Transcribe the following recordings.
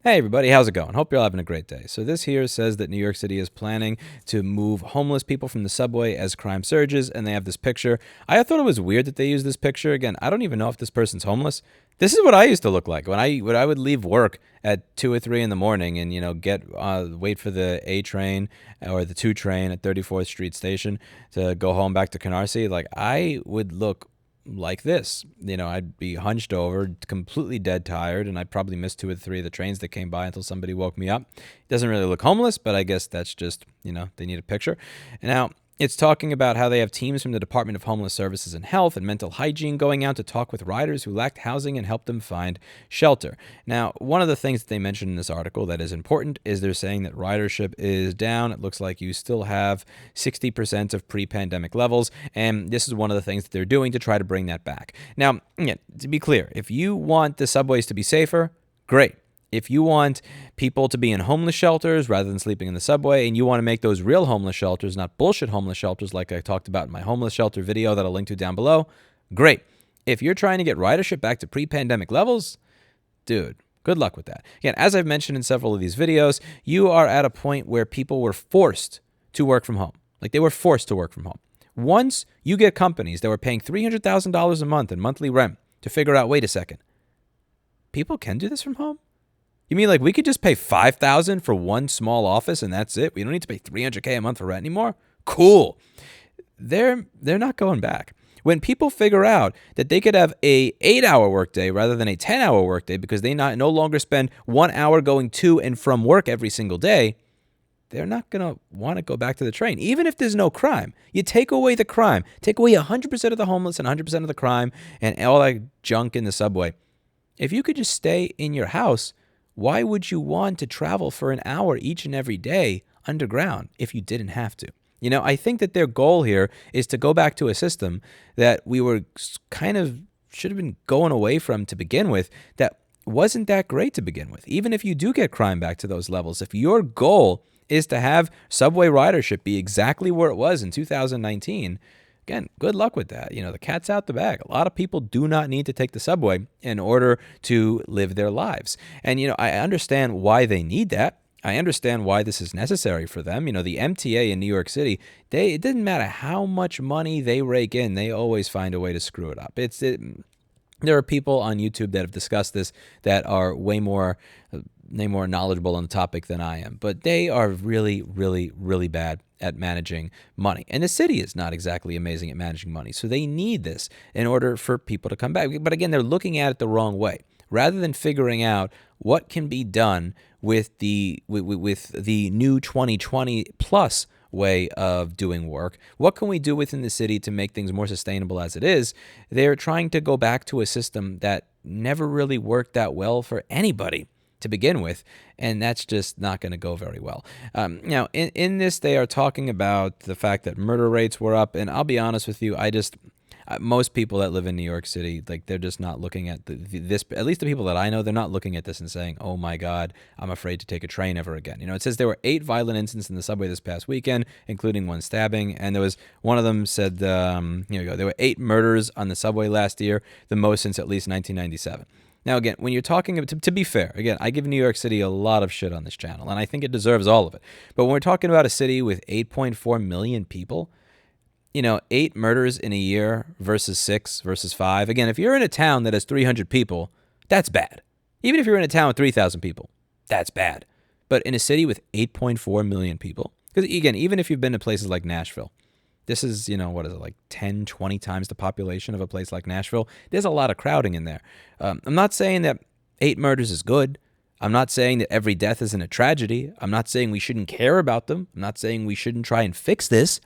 Hey everybody, how's it going? Hope you're all having a great day. So this here says that New York City is planning to move homeless people from the subway as crime surges, and they have this picture. I thought it was weird that they used this picture. Again, I don't even know if this person's homeless. This is what I used to look like when I would leave work at 2 or 3 in the morning and get wait for the A train or the 2 train at 34th Street Station to go home back to Canarsie. Like I would look like this. I'd be hunched over, completely dead tired, and I'd probably miss 2 or 3 of the trains that came by until somebody woke me up. It doesn't really look homeless, but I guess that's just, they need a picture. And now it's talking about how they have teams from the Department of Homeless Services and Health and Mental Hygiene going out to talk with riders who lacked housing and help them find shelter. Now, one of the things that they mentioned in this article that is important is they're saying that ridership is down. It looks like you still have 60% of pre-pandemic levels, and this is one of the things that they're doing to try to bring that back. Now, yeah, to be clear, if you want the subways to be safer, great. If you want people to be in homeless shelters rather than sleeping in the subway, and you want to make those real homeless shelters, not bullshit homeless shelters like I talked about in my homeless shelter video that I'll link to down below, great. If you're trying to get ridership back to pre-pandemic levels, dude, good luck with that. Again, as I've mentioned in several of these videos, you are at a point where people were forced to work from home. Like they were forced to work from home. Once you get companies that were paying $300,000 a month in monthly rent to figure out, wait a second, people can do this from home? You mean like we could just pay $5,000 for one small office and that's it? We don't need to pay $300K a month for rent anymore? Cool. They're not going back. When people figure out that they could have a 8-hour workday rather than a 10-hour workday because they no longer spend 1 hour going to and from work every single day, they're not going to want to go back to the train, even if there's no crime. You take away the crime, take away 100% of the homeless and 100% of the crime and all that junk in the subway. If you could just stay in your house, why would you want to travel for an hour each and every day underground if you didn't have to? I think that their goal here is to go back to a system that we were kind of should have been going away from to begin with, that wasn't that great to begin with. Even if you do get crime back to those levels, if your goal is to have subway ridership be exactly where it was in 2019, again, good luck with that. The cat's out the bag. A lot of people do not need to take the subway in order to live their lives. And, I understand why they need that. I understand why this is necessary for them. The MTA in New York City, it didn't matter how much money they rake in, they always find a way to screw it up. There are people on YouTube that have discussed this that are way more knowledgeable on the topic than I am, but they are really, really, really bad at managing money. And the city is not exactly amazing at managing money. So they need this in order for people to come back. But again, they're looking at it the wrong way. Rather than figuring out what can be done with the new 2020 plus way of doing work, what can we do within the city to make things more sustainable as it is, they're trying to go back to a system that never really worked that well for anybody to begin with, and that's just not going to go very well. Now, in this, they are talking about the fact that murder rates were up, and I'll be honest with you, most people that live in New York City, like they're just not looking at this, at least the people that I know, they're not looking at this and saying, oh my God, I'm afraid to take a train ever again. It says there were 8 violent incidents in the subway this past weekend, including one stabbing, and there was one of them said, here we go, there were 8 murders on the subway last year, the most since at least 1997. Now, again, when you're talking, to be fair, again, I give New York City a lot of shit on this channel, and I think it deserves all of it. But when we're talking about a city with 8.4 million people, 8 murders in a year versus 6 versus 5. Again, if you're in a town that has 300 people, that's bad. Even if you're in a town with 3,000 people, that's bad. But in a city with 8.4 million people, because again, even if you've been to places like Nashville, this is, what is it, like 10, 20 times the population of a place like Nashville. There's a lot of crowding in there. I'm not saying that 8 murders is good. I'm not saying that every death isn't a tragedy. I'm not saying we shouldn't care about them. I'm not saying we shouldn't try and fix this.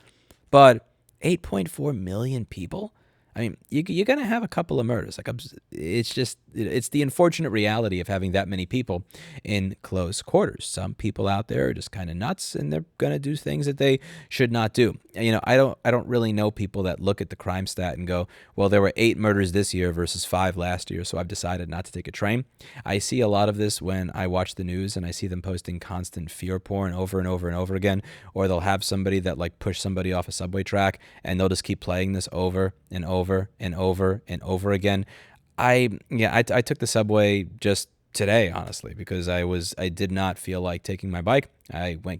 But 8.4 million people? I mean, you're going to have a couple of murders. Like, it's the unfortunate reality of having that many people in close quarters. Some people out there are just kind of nuts, and they're going to do things that they should not do. I don't really know people that look at the crime stat and go, well, there were 8 murders this year versus 5 last year, so I've decided not to take a train. I see a lot of this when I watch the news, and I see them posting constant fear porn over and over and over again, or they'll have somebody that like push somebody off a subway track, and they'll just keep playing this over and over and over and over again. I took the subway just today, honestly, because I did not feel like taking my bike.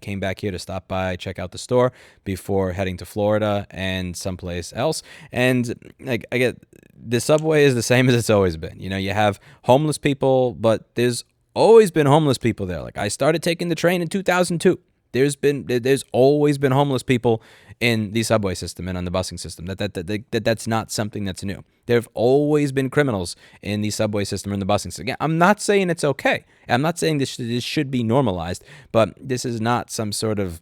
Came back here to stop by, check out the store before heading to Florida and someplace else. And like I get the subway is the same as it's always been. You know, you have homeless people, but there's always been homeless people there. Like I started taking the train in 2002. There's always been homeless people in the subway system and on the busing system. That's not something that's new. There have always been criminals in the subway system or in the busing system. Again, I'm not saying it's okay. I'm not saying this should be normalized, but this is not some sort of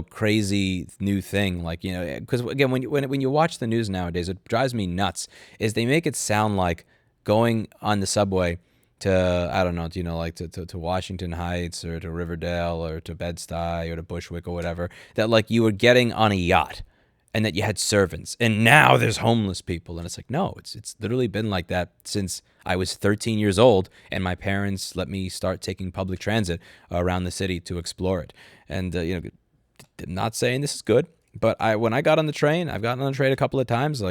crazy new thing. Like, because again, when you watch the news nowadays, it drives me nuts. Is they make it sound like going on the subway to, I don't know, like to Washington Heights or to Riverdale or to Bed-Stuy or to Bushwick or whatever, that like you were getting on a yacht and that you had servants and now there's homeless people. And it's like, no, it's literally been like that since I was 13 years old and my parents let me start taking public transit around the city to explore it. And, I'm not saying this is good, but when I got on the train, I've gotten on the train a couple of times,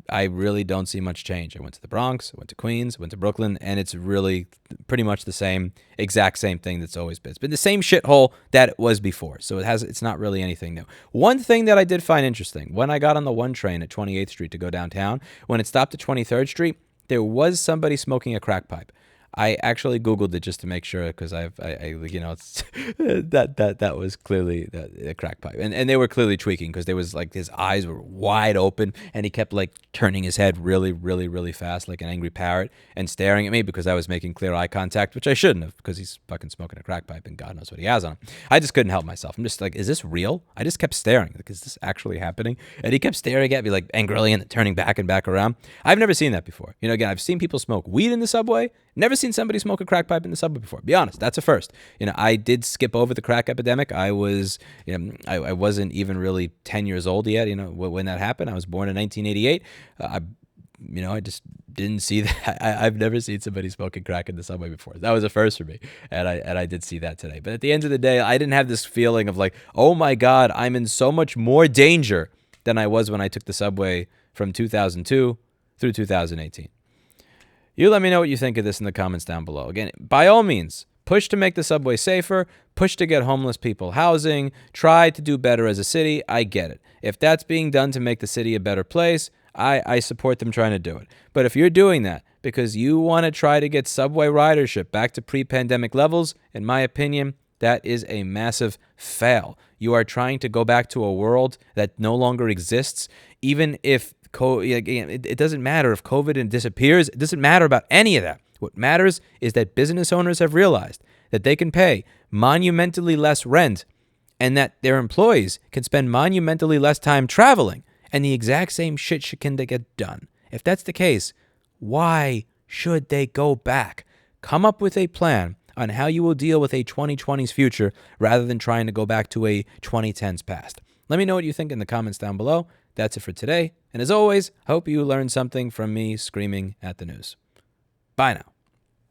I really don't see much change. I went to the Bronx, I went to Queens, went to Brooklyn, and it's really pretty much the exact same thing that's always been. It's been the same shithole that it was before. So it's not really anything new. One thing that I did find interesting, when I got on the one train at 28th Street to go downtown, when it stopped at 23rd Street, there was somebody smoking a crack pipe. I actually Googled it just to make sure because it's, that was clearly a crack pipe. And they were clearly tweaking because there was like his eyes were wide open and he kept like turning his head really, really, really fast like an angry parrot and staring at me because I was making clear eye contact, which I shouldn't have because he's fucking smoking a crack pipe and God knows what he has on him. I just couldn't help myself. I'm just like, is this real? I just kept staring. Like, is this actually happening? And he kept staring at me like angrily and turning back and back around. I've never seen that before. Again, I've seen people smoke weed in the subway. Never seen somebody smoke a crack pipe in the subway before. Be honest, that's a first. I did skip over the crack epidemic. I was, I wasn't even really 10 years old yet. When that happened, I was born in 1988. I just didn't see that. I've never seen somebody smoking crack in the subway before. That was a first for me, and I did see that today. But at the end of the day, I didn't have this feeling of like, oh my God, I'm in so much more danger than I was when I took the subway from 2002 through 2018. You let me know what you think of this in the comments down below. Again, by all means, push to make the subway safer, push to get homeless people housing, try to do better as a city. I get it. If that's being done to make the city a better place, I support them trying to do it. But if you're doing that because you want to try to get subway ridership back to pre-pandemic levels, in my opinion, that is a massive fail. You are trying to go back to a world that no longer exists, even if it doesn't matter if COVID disappears. It doesn't matter about any of that. What matters is that business owners have realized that they can pay monumentally less rent and that their employees can spend monumentally less time traveling and the exact same shit can get done. If that's the case, why should they go back? Come up with a plan on how you will deal with a 2020s future rather than trying to go back to a 2010s past. Let me know what you think in the comments down below. That's it for today. And as always, hope you learned something from me screaming at the news. Bye now.